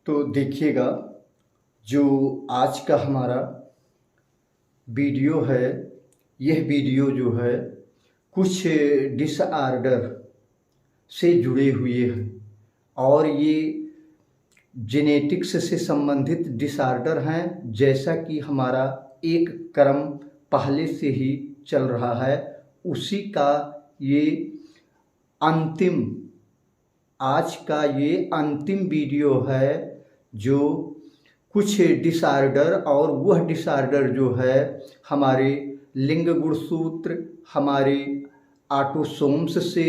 तो देखिएगा, जो आज का हमारा वीडियो है, यह वीडियो जो है कुछ डिसऑर्डर से जुड़े हुए हैं और ये जेनेटिक्स से संबंधित डिसऑर्डर हैं। जैसा कि हमारा एक क्रम पहले से ही चल रहा है, उसी का ये अंतिम, आज का ये अंतिम वीडियो है जो कुछ डिसऑर्डर, और वह डिसऑर्डर जो है हमारे लिंग गुणसूत्र, हमारे ऑटोसोम्स से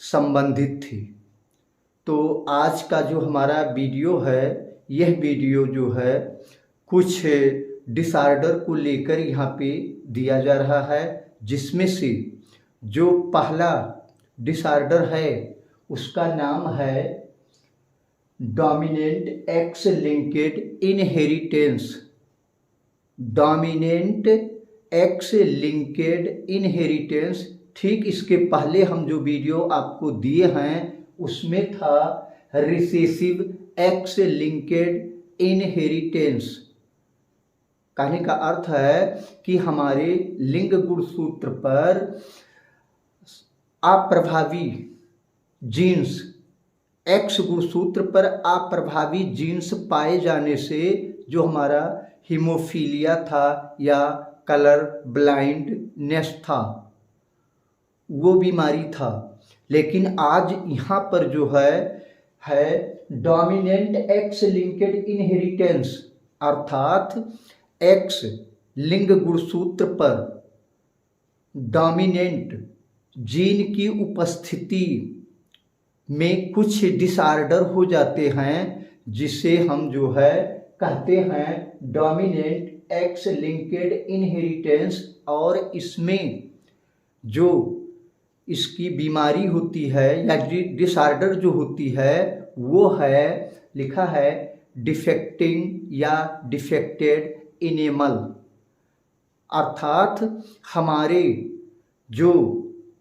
संबंधित थी। तो आज का जो हमारा वीडियो है, यह वीडियो जो है कुछ डिसऑर्डर को लेकर यहाँ पे दिया जा रहा है, जिसमें से जो पहला डिसऑर्डर है उसका नाम है dominant x linked inheritance. Dominant x linked inheritance. ठीक इसके पहले हम जो वीडियो आपको दिए हैं उसमें था रिसेसिव एक्स लिंक्ड इनहेरिटेंस। कहने का अर्थ है कि हमारे लिंग गुणसूत्र पर अप्रभावी जीन्स, एक्स गुणसूत्र पर अप्रभावी जीन्स पाए जाने से जो हमारा हीमोफीलिया था या कलर ब्लाइंडनेस था, वो बीमारी था। लेकिन आज यहाँ पर जो है डोमिनेंट एक्स लिंक्ड इनहेरिटेंस, अर्थात एक्स लिंग गुणसूत्र पर डोमिनेंट जीन की उपस्थिति में कुछ डिसऑर्डर हो जाते हैं, जिसे हम जो है कहते हैं डोमिनेंट एक्स लिंक्ड इनहेरिटेंस। और इसमें जो इसकी बीमारी होती है या डिसऑर्डर जो होती है वो है, लिखा है डिफेक्टिंग या डिफेक्टेड इनेमल। अर्थात हमारे जो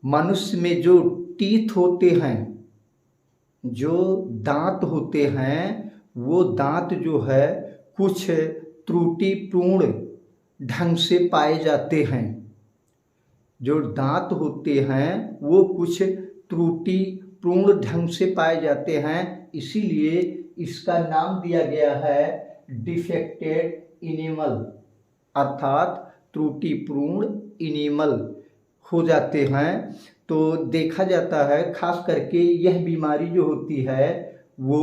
मनुष्य में जो टीथ होते हैं, जो दांत होते हैं, वो दांत जो है कुछ त्रुटिपूर्ण ढंग से पाए जाते हैं। जो दांत होते हैं वो कुछ त्रुटिपूर्ण ढंग से पाए जाते हैं, इसीलिए इसका नाम दिया गया है डिफेक्टेड इनेमल, अर्थात त्रुटिपूर्ण इनेमल हो जाते हैं। तो देखा जाता है खास करके यह बीमारी जो होती है वो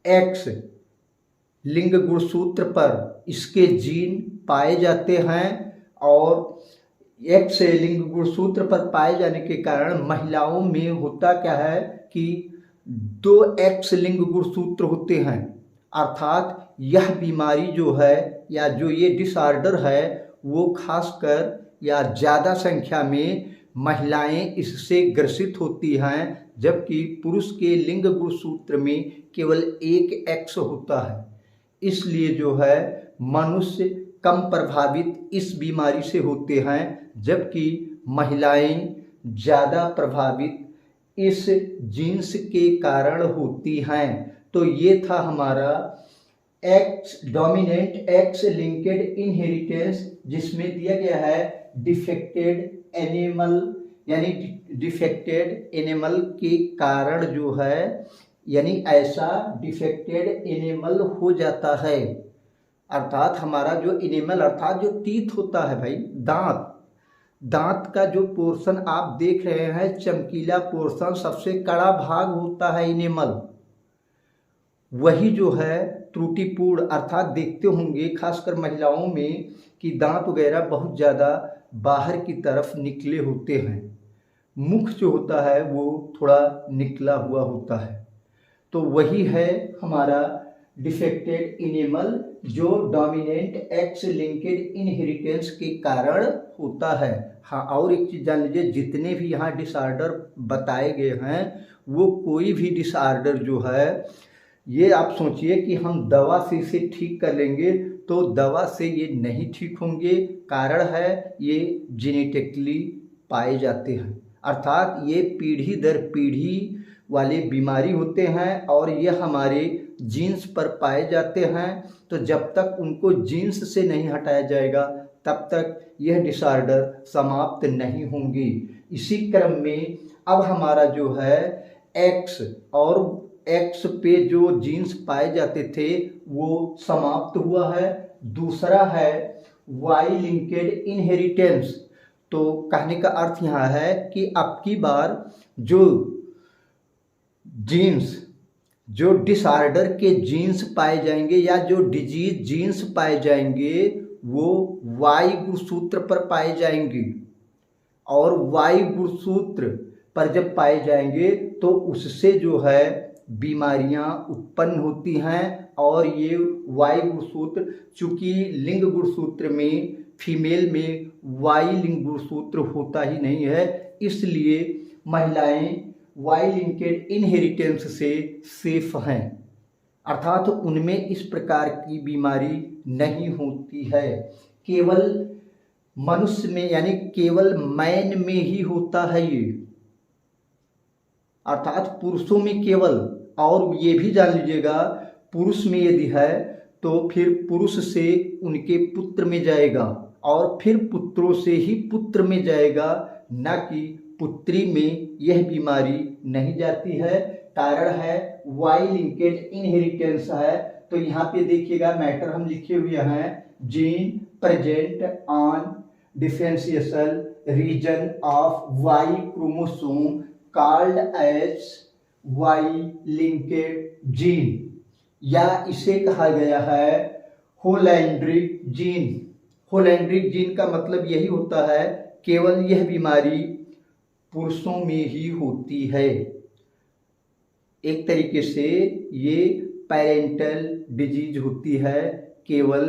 एक्स लिंग गुणसूत्र पर इसके जीन पाए जाते हैं, और एक्स लिंग गुणसूत्र पर पाए जाने के कारण महिलाओं में होता क्या है कि 2 एक्स लिंग गुणसूत्र होते हैं। अर्थात यह बीमारी जो है या जो ये डिसऑर्डर है वो खासकर या ज़्यादा संख्या में महिलाएं इससे ग्रसित होती हैं, जबकि पुरुष के लिंग गुणसूत्र में केवल 1 एक्स होता है। इसलिए जो है मनुष्य कम प्रभावित इस बीमारी से होते हैं, जबकि महिलाएं ज़्यादा प्रभावित इस जीन्स के कारण होती हैं। तो ये था हमारा x dominant x linked inheritance, जिसमें दिया गया है डिफेक्टेड एनिमल, यानी डिफेक्टेड एनिमल के कारण जो है, यानी ऐसा डिफेक्टेड एनिमल हो जाता है। अर्थात हमारा जो एनिमल, अर्थात जो टीथ होता है भाई, दांत का जो पोर्शन आप देख रहे हैं, चमकीला पोर्शन, सबसे कड़ा भाग होता है एनिमल, वही जो है त्रुटिपूर्ण, अर्थात देखते होंगे खासकर महिलाओं में कि दांत वगैरह बहुत ज़्यादा बाहर की तरफ निकले होते हैं, मुख जो होता है वो थोड़ा निकला हुआ होता है। तो वही है हमारा डिफेक्टेड इनेमल, जो डोमिनेंट एक्स लिंक्ड इनहेरिटेंस के कारण होता है। हाँ, और एक चीज़ जान लीजिए, जितने भी यहाँ डिसऑर्डर बताए गए हैं वो कोई भी डिसऑर्डर जो है, ये आप सोचिए कि हम दवा से इसे ठीक कर लेंगे, तो दवा से ये नहीं ठीक होंगे। कारण है ये जेनेटिकली पाए जाते हैं, अर्थात ये पीढ़ी दर पीढ़ी वाले बीमारी होते हैं, और ये हमारे जीन्स पर पाए जाते हैं। तो जब तक उनको जीन्स से नहीं हटाया जाएगा तब तक यह डिसऑर्डर समाप्त नहीं होंगी। इसी क्रम में अब हमारा जो है एक्स और एक्स पे जो जीन्स पाए जाते थे वो समाप्त हुआ है। दूसरा है वाई लिंकेड इनहेरिटेंस। तो कहने का अर्थ यहाँ है कि अब की बार जो जीन्स जो डिसऑर्डर के जीन्स पाए जाएंगे या जो डिजीज जीन्स पाए जाएंगे वो वाई गुणसूत्र पर पाए जाएंगे। और वाई गुणसूत्र पर जब पाए जाएंगे तो उससे जो है बीमारियां उत्पन्न होती हैं। और ये वाई गुणसूत्र, चूंकि लिंग गुणसूत्र में फीमेल में वाई लिंग गुणसूत्र होता ही नहीं है, इसलिए महिलाएं वाई लिंकेड इनहेरिटेंस से सेफ हैं, अर्थात उनमें इस प्रकार की बीमारी नहीं होती है। केवल मनुष्य में यानी केवल मैन में ही होता है ये, अर्थात पुरुषों में केवल। और ये भी जान लीजिएगा पुरुष में यदि है तो फिर पुरुष से उनके पुत्र में जाएगा और फिर पुत्रों से ही पुत्र में जाएगा, न कि पुत्री में यह बीमारी नहीं जाती है। कारण है वाई लिंकेज इनहेरिटेंस है। तो यहाँ पे देखिएगा मैटर हम लिखे हुए हैं, gene present on differentiation region of Y chromosome called as Y linked gene, या इसे कहा गया है होलैंड्रिक जीन। होलैंड्रिक जीन का मतलब यही होता है केवल यह बीमारी पुरुषों में ही होती है। एक तरीके से ये पेरेंटल डिजीज होती है, केवल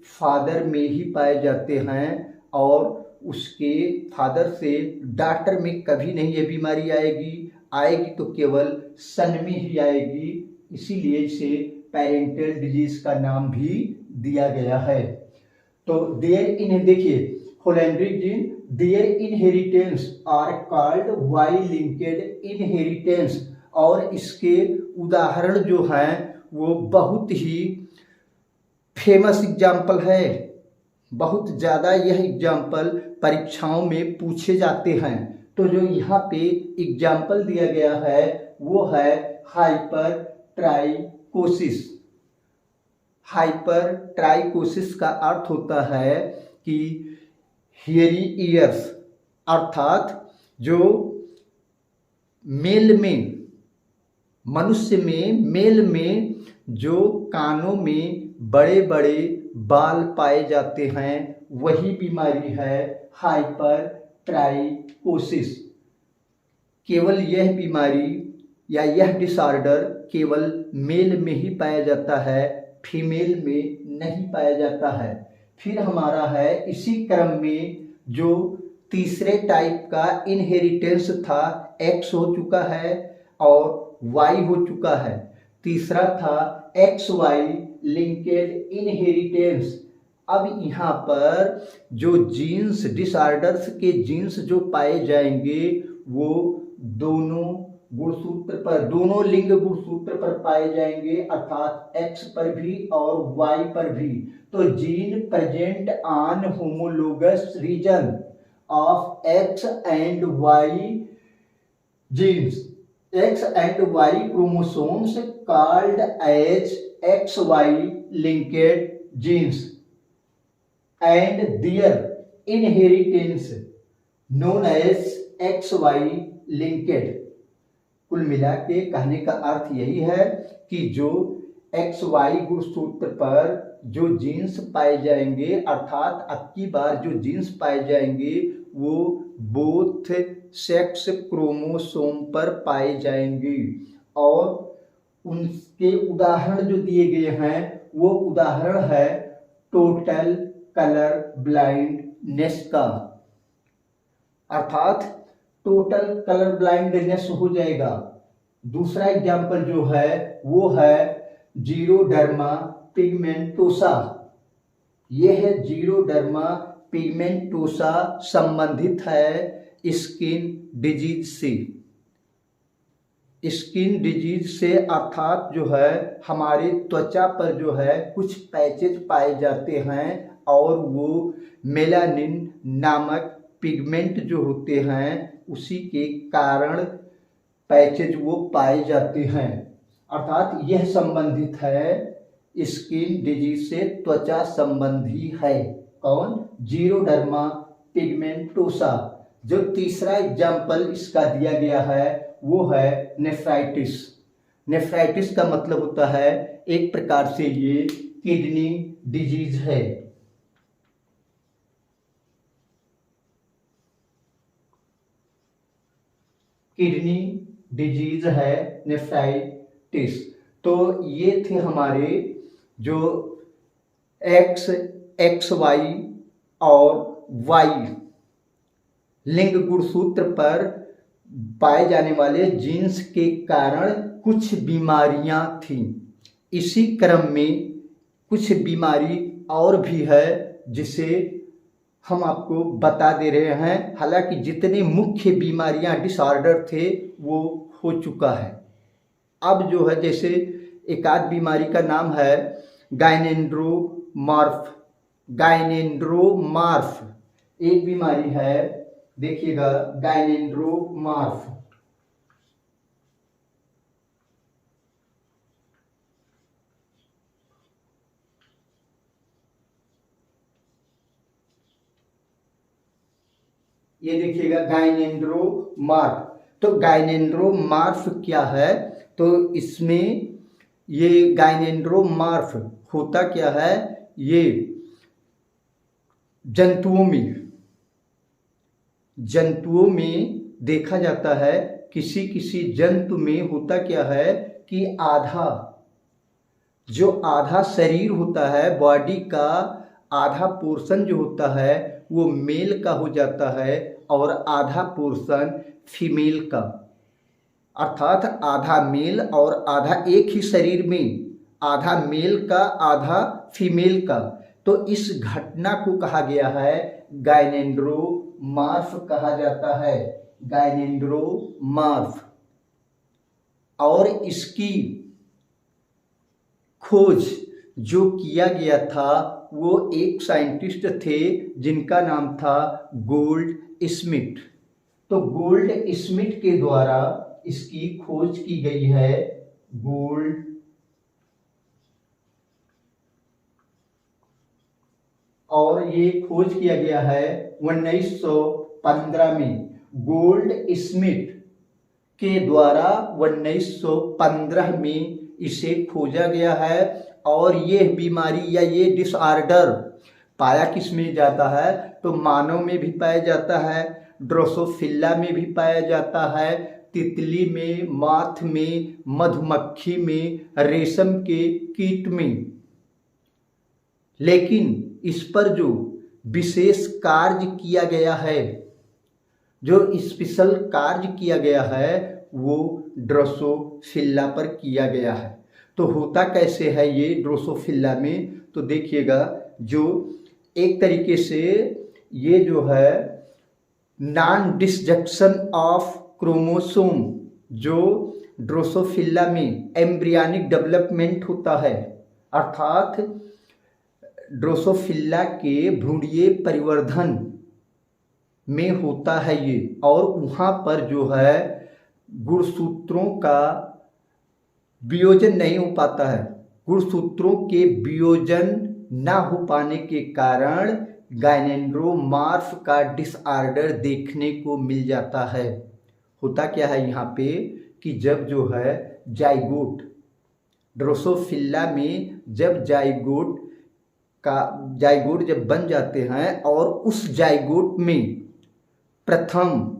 फादर में ही पाए जाते हैं और उसके फादर से डॉटर में कभी नहीं ये बीमारी आएगी तो केवल सन में ही आएगी। इसीलिए इसे पेरेंटल डिजीज का नाम भी दिया गया है। तो देखिए holandric gene, their inheritance are called Y linked inheritance. और इसके उदाहरण जो हैं वो बहुत ही फेमस एग्जाम्पल है, बहुत ज़्यादा यह एग्जाम्पल परीक्षाओं में पूछे जाते हैं। तो जो यहाँ पे एग्जाम्पल दिया गया है वो है हाइपर ट्राइकोसिस। हाइपर ट्राइकोसिस का अर्थ होता है कि हियरी ईयर्स, अर्थात जो मेल में मनुष्य में मेल में जो कानों में बड़े बड़े बाल पाए जाते हैं वही बीमारी है हाइपर ट्राइकोसिस। केवल यह बीमारी या यह डिसऑर्डर केवल मेल में ही पाया जाता है, फीमेल में नहीं पाया जाता है। फिर हमारा है इसी क्रम में जो तीसरे टाइप का इनहेरिटेंस था, एक्स हो चुका है और वाई हो चुका है। तीसरा था एक्स वाई लिंकेड इनहेरिटेंस। अब यहाँ पर जो जीन्स डिसऑर्डर्स के जीन्स जो पाए जाएंगे वो दोनों गुणसूत्र पर, दोनों लिंग गुणसूत्र पर पाए जाएंगे, अर्थात एक्स पर भी और वाई पर भी। तो gene present on homologous region of X and Y genes, X and Y chromosomes called as X Y linked genes and their inheritance known as XY linked। कुल मिला के कहने का अर्थ यही है कि जो XY गुणसूत्र पर जो जीन्स पाए जाएंगे, अर्थात अब की बार जो जीन्स पाए जाएंगे वो बोथ सेक्स क्रोमोसोम पर पाए जाएंगे। और उनके उदाहरण जो दिए गए हैं वो उदाहरण है टोटल कलर ब्लाइंडनेस का, अर्थात टोटल कलर ब्लाइंडनेस हो जाएगा। दूसरा एग्जाम्पल जो है वो है जीरोडर्मा पिगमेंटोसा। यह है जीरोडर्मा पिगमेंटोसा संबंधित है स्किन डिजीज से। स्किन डिजीज से अर्थात जो है हमारे त्वचा पर जो है कुछ पैचेज पाए जाते हैं और वो मेलानिन नामक पिगमेंट जो होते हैं उसी के कारण पैचेज वो पाए जाते हैं। अर्थात यह संबंधित है स्किन डिजीज से, त्वचा संबंधी है। कौन? जीरोडर्मा पिगमेंटोसा। जो तीसरा एग्जाम्पल इसका दिया गया है वो है नेफ्राइटिस। नेफ्राइटिस का मतलब होता है एक प्रकार से ये किडनी डिजीज है। किडनी डिजीज है नेफ्राइटिस। तो ये थे हमारे जो एक्स, एक्स वाई और वाई लिंग गुणसूत्र पर पाए जाने वाले जीन्स के कारण कुछ बीमारियां थीं। इसी क्रम में कुछ बीमारी और भी है जिसे हम आपको बता दे रहे हैं। हालांकि जितने मुख्य बीमारियां डिसऑर्डर थे वो हो चुका है। अब जो है जैसे एक आध बीमारी का नाम है गायनेंड्रोमार्फ। गायनेंड्रोमार्फ एक बीमारी है, देखिएगा गायनेंड्रोमार्फ। ये देखिएगा गायनेंड्रोमार्फ। तो गायनेंड्रोमार्फ क्या है? तो इसमें ये गायनेंड्रोमार्फ होता क्या है? ये जंतुओं में देखा जाता है। किसी किसी जंतु में होता क्या है कि आधा शरीर होता है, बॉडी का आधा पोर्शन जो होता है वो मेल का हो जाता है और आधा पोर्शन फीमेल का। अर्थात आधा मेल और आधा एक ही शरीर में, आधा मेल का आधा फीमेल का। तो इस घटना को कहा गया है गायनेंड्रोमार्फ कहा जाता है, गायनेंड्रोमार्फ। और इसकी खोज जो किया गया था वो एक साइंटिस्ट थे जिनका नाम था गोल्ड स्मिथ। तो गोल्ड स्मिथ के द्वारा इसकी खोज की गई है। गोल्ड और ये खोज किया गया है 1915 में। गोल्ड स्मिथ के द्वारा 1915 में इसे खोजा गया है। और ये बीमारी या ये डिसऑर्डर पाया किस में जाता है? तो मानव में भी पाया जाता है, ड्रोसोफिला में भी पाया जाता है, तितली में, माथ में, मधुमक्खी में, रेशम के कीट में। लेकिन इस पर जो विशेष कार्य किया गया है, जो स्पेशल कार्य किया गया है वो ड्रोसोफिला पर किया गया है। तो होता कैसे है ये ड्रोसोफिला में? तो देखिएगा जो एक तरीके से ये जो है नॉन डिसजंक्शन ऑफ क्रोमोसोम जो ड्रोसोफिला में एम्ब्रियनिक डेवलपमेंट होता है, अर्थात ड्रोसोफिला के भ्रूणीय परिवर्धन में होता है ये। और वहाँ पर जो है गुणसूत्रों का वियोजन नहीं हो पाता है। गुणसूत्रों के वियोजन ना हो पाने के कारण गायनेंड्रोमार्फ का डिसऑर्डर देखने को मिल जाता है। होता क्या है यहाँ पे कि जब जो है जाइगोट ड्रोसोफिला में जब जाइगोट जब बन जाते हैं और उस जाइगोट में प्रथम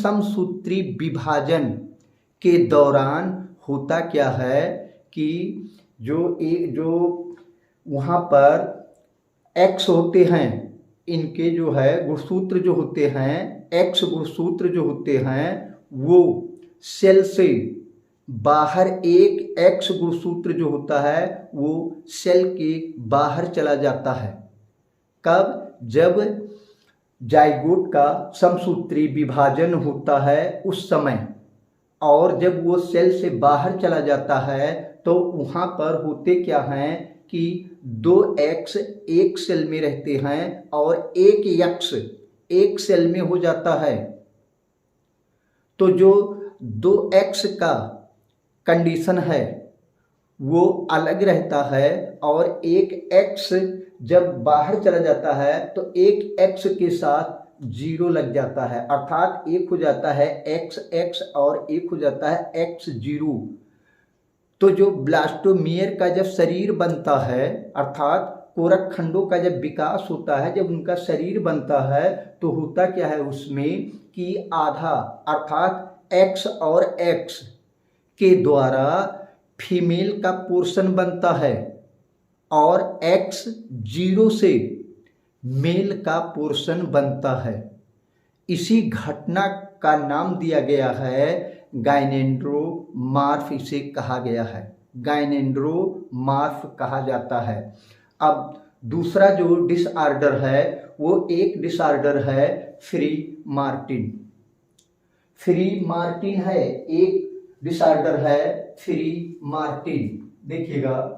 समसूत्री विभाजन के दौरान होता क्या है कि जो वहाँ पर एक्स होते हैं, इनके जो है गुणसूत्र जो होते हैं, एक्स गुणसूत्र जो होते हैं वो सेल से बाहर, एक एक्स गुणसूत्र जो होता है वो सेल के बाहर चला जाता है। कब? जब जाइगोट का समसूत्री विभाजन होता है उस समय, और जब वो सेल से बाहर चला जाता है तो वहाँ पर होते क्या हैं कि 2x एक सेल में रहते हैं और 1x एक सेल में हो जाता है। तो जो 2x का कंडीशन है वो अलग रहता है, और एक x जब बाहर चला जाता है तो एक x के साथ 0 लग जाता है, अर्थात एक हो जाता है XX और एक हो जाता है X0। तो जो ब्लास्टोमियर का जब शरीर बनता है, अर्थात कोरक खंडों का जब विकास होता है, जब उनका शरीर बनता है तो होता क्या है उसमें कि आधा अर्थात X और X के द्वारा फीमेल का पोर्शन बनता है और X0 से मेल का पोर्शन बनता है। इसी घटना का नाम दिया गया है गाइनेंड्रोमार्फ, इसे कहा गया है, गाइनेंड्रोमार्फ कहा जाता है। अब दूसरा जो डिसऑर्डर है वो एक डिसऑर्डर है फ्री मार्टिन। फ्री मार्टिन है, एक डिसऑर्डर है फ्री मार्टिन। देखिएगा,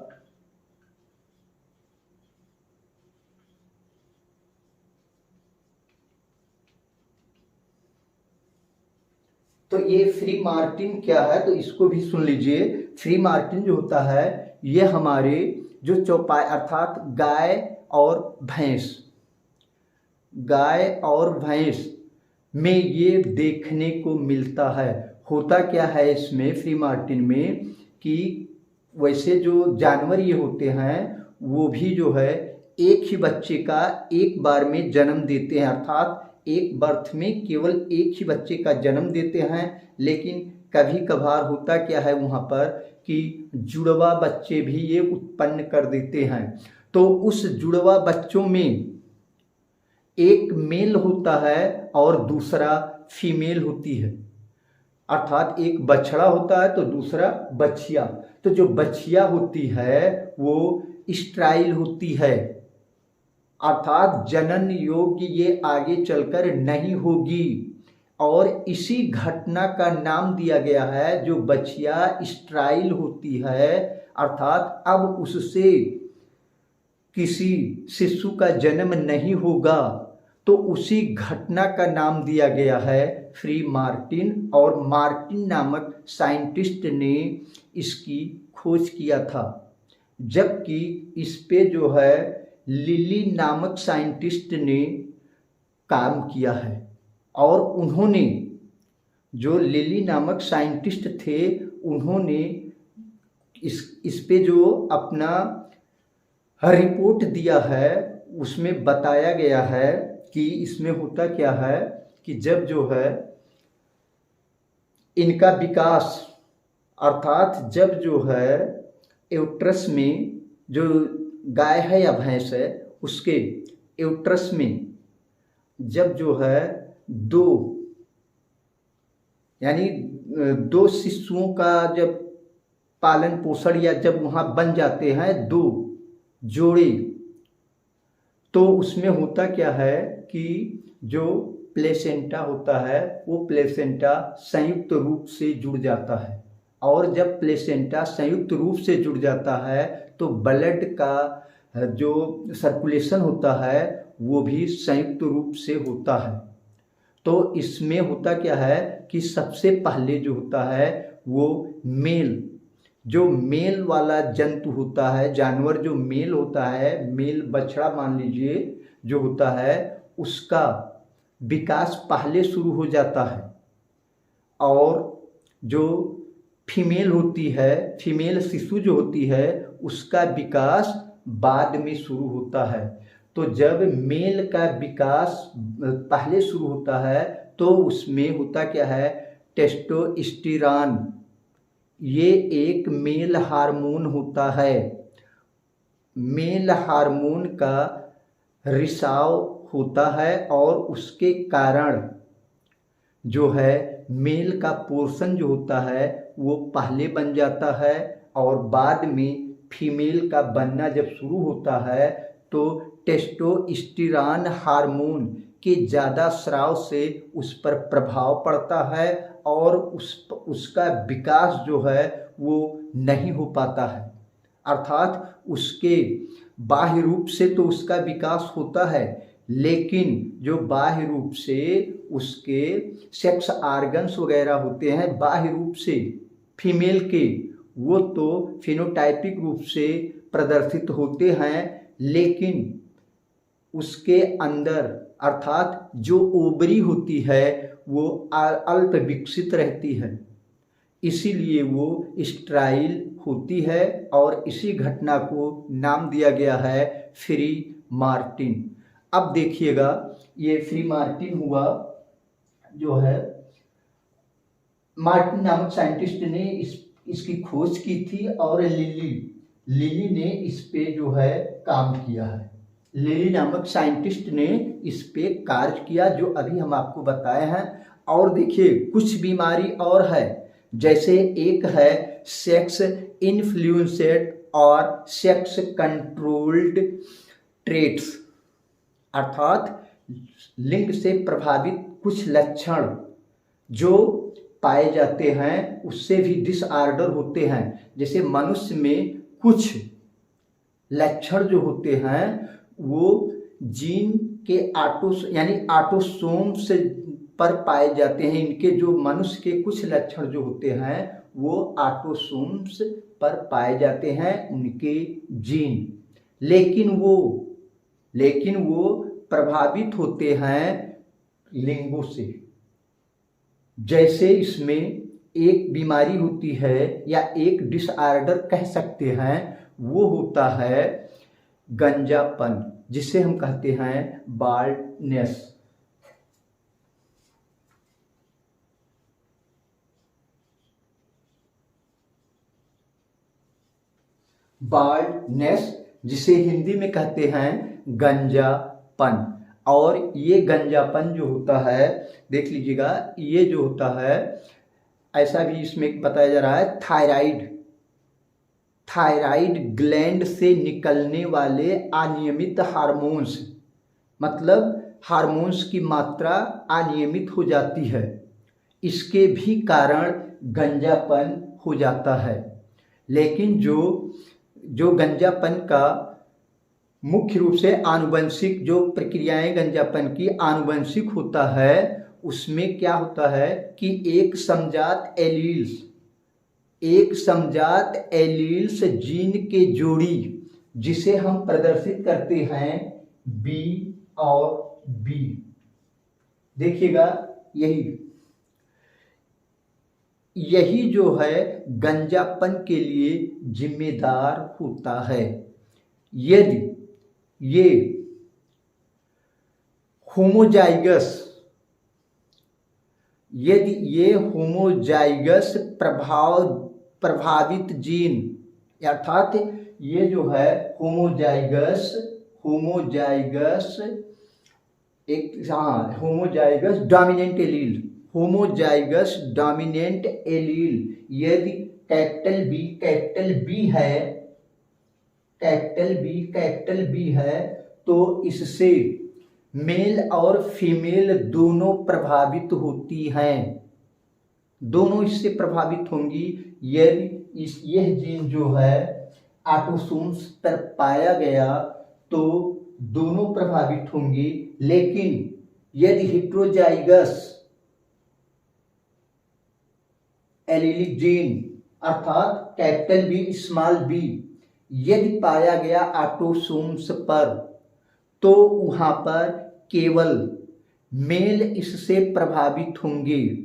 तो ये फ्री मार्टिन क्या है तो इसको भी सुन लीजिए। फ्री मार्टिन जो होता है ये हमारे जो चौपाई अर्थात गाय और भैंस में ये देखने को मिलता है। होता क्या है इसमें फ्री मार्टिन में कि वैसे जो जानवर ये होते हैं वो भी जो है एक ही बच्चे का एक बार में जन्म देते हैं, अर्थात एक बर्थ में केवल एक ही बच्चे का जन्म देते हैं। लेकिन कभी कभार होता क्या है वहाँ पर कि जुड़वा बच्चे भी ये उत्पन्न कर देते हैं। तो उस जुड़वा बच्चों में एक मेल होता है और दूसरा फीमेल होती है, अर्थात एक बछड़ा होता है तो दूसरा बछिया। तो जो बछिया होती है वो स्टेराइल होती है, अर्थात जनन योग्य ये आगे चलकर नहीं होगी, और इसी घटना का नाम दिया गया है जो बछिया स्टेराइल होती है, अर्थात अब उससे किसी शिशु का जन्म नहीं होगा, तो उसी घटना का नाम दिया गया है फ्री मार्टिन। और मार्टिन नामक साइंटिस्ट ने इसकी खोज किया था, जबकि इस पे जो है लिली नामक साइंटिस्ट ने काम किया है। और उन्होंने, जो लिली नामक साइंटिस्ट थे, उन्होंने इस पे जो अपना रिपोर्ट दिया है उसमें बताया गया है कि इसमें होता क्या है कि जब जो है इनका विकास, अर्थात जब जो है यूट्रस में जो गाय है या भैंस है उसके यूट्रस में जब जो है दो शिशुओं का जब पालन पोषण या जब वहाँ बन जाते हैं 2 जोड़े, तो उसमें होता क्या है कि जो प्लेसेंटा होता है वो प्लेसेंटा संयुक्त रूप से जुड़ जाता है, और जब प्लेसेंटा संयुक्त रूप से जुड़ जाता है तो ब्लड का जो सर्कुलेशन होता है वो भी संयुक्त रूप से होता है। तो इसमें होता क्या है कि सबसे पहले जो होता है वो जो मेल वाला जंतु होता है, जानवर जो मेल होता है, मेल बछड़ा मान लीजिए जो होता है, उसका विकास पहले शुरू हो जाता है, और जो फीमेल होती है, फीमेल शिशु जो होती है उसका विकास बाद में शुरू होता है। तो जब मेल का विकास पहले शुरू होता है तो उसमें होता क्या है, टेस्टोस्टेरोन, ये एक मेल हार्मोन होता है। मेल हार्मोन का रिसाव होता है और उसके कारण जो है मेल का पोर्शन जो होता है वो पहले बन जाता है, और बाद में फीमेल का बनना जब शुरू होता है तो टेस्टोस्टेरोन हार्मोन के ज़्यादा स्राव से उस पर प्रभाव पड़ता है और उसका विकास जो है वो नहीं हो पाता है। अर्थात उसके बाह्य रूप से तो उसका विकास होता है, लेकिन जो बाह्य रूप से उसके सेक्स आर्गन्स वगैरह होते हैं बाह्य रूप से फीमेल के, वो तो फिनोटाइपिक रूप से प्रदर्शित होते हैं, लेकिन उसके अंदर अर्थात जो ओवरी होती है वो अल्प विकसित रहती है, इसीलिए वो स्टेराइल होती है और इसी घटना को नाम दिया गया है फ्री मार्टिन। अब देखिएगा, ये फ्री मार्टिन हुआ जो है, मार्टिन नामक साइंटिस्ट ने इसकी खोज की थी और लिली ने इस पे जो है काम किया है। लिली नामक साइंटिस्ट ने इस पे कार्य किया जो अभी हम आपको बताए हैं। और देखिए कुछ बीमारी और है, जैसे एक है सेक्स इन्फ्लुएंसेड और सेक्स कंट्रोल्ड ट्रेट्स, अर्थात लिंग से प्रभावित कुछ लक्षण जो पाए जाते हैं उससे भी डिसऑर्डर होते हैं। जैसे मनुष्य में कुछ लक्षण जो होते हैं वो जीन के ऑटोसोम्स पर पाए जाते हैं। इनके जो मनुष्य के कुछ लक्षण जो होते हैं वो ऑटोसोम्स पर पाए जाते हैं, उनके जीन, लेकिन वो प्रभावित होते हैं लिंगों से। जैसे इसमें एक बीमारी होती है या एक डिसऑर्डर कह सकते हैं, वो होता है गंजापन, जिसे हम कहते हैं बाल्डनेस। बाल्डनेस जिसे हिंदी में कहते हैं गंजापन। और ये गंजापन जो होता है, देख लीजिएगा, ये जो होता है ऐसा भी इसमें बताया जा रहा है, थायराइड ग्लैंड से निकलने वाले अनियमित हार्मोन्स, मतलब हार्मोन्स की मात्रा अनियमित हो जाती है, इसके भी कारण गंजापन हो जाता है। लेकिन जो गंजापन का मुख्य रूप से आनुवंशिक जो प्रक्रियाएं गंजापन की आनुवंशिक होता है, उसमें क्या होता है कि एक समजात एलील्स जीन के जोड़ी, जिसे हम प्रदर्शित करते हैं बी और बी, देखिएगा यही जो है गंजापन के लिए जिम्मेदार होता है। यदि ये होमोजाइगस प्रभावित जीन, अर्थात ये जो है होमोजाइगस डोमिनेंट एलील यदि कैपिटल बी है तो इससे मेल और फीमेल दोनों प्रभावित होती हैं, दोनों इससे प्रभावित होंगी। यदि यह जीन जो है ऑटोसोम्स पर पाया गया तो दोनों प्रभावित होंगी। लेकिन यदि हेटेरोजाइगस एलीलिक जीन अर्थात कैपिटल बी स्मॉल बी यदि पाया गया ऑटोसोम्स पर, तो वहां पर केवल मेल इससे प्रभावित होंगे,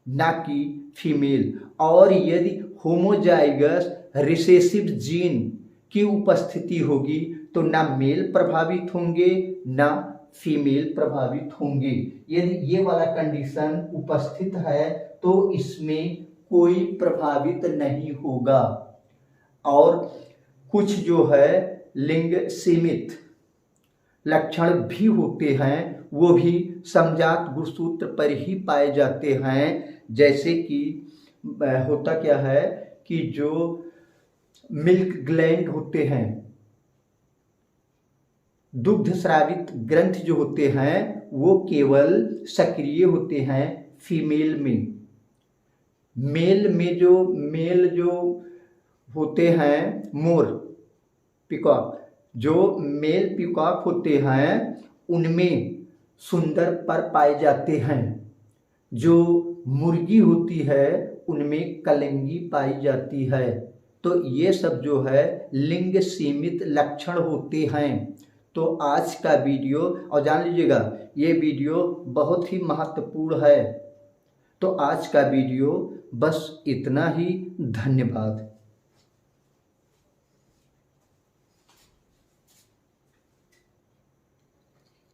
ना कि फीमेल। और यदि होमोजाइगस रिसेसिव जीन की उपस्थिति होगी तो ना मेल प्रभावित होंगे ना फीमेल प्रभावित होंगे। यदि ये वाला कंडीशन उपस्थित है तो इसमें कोई प्रभावित नहीं होगा। और कुछ जो है लिंग सीमित लक्षण भी होते हैं, वो भी समजात गुणसूत्र पर ही पाए जाते हैं। जैसे कि होता क्या है कि जो मिल्क ग्लैंड होते हैं, दुग्ध स्रावित ग्रंथि जो होते हैं वो केवल सक्रिय होते हैं फीमेल में। मेल जो होते हैं मोर पिकॉक, जो मेल पिकॉक होते हैं उनमें सुंदर पर पाए जाते हैं। जो मुर्गी होती है उनमें कलंगी पाई जाती है। तो ये सब जो है लिंग सीमित लक्षण होते हैं। तो आज का वीडियो, और जान लीजिएगा ये वीडियो बहुत ही महत्वपूर्ण है। तो आज का वीडियो बस इतना ही। धन्यवाद।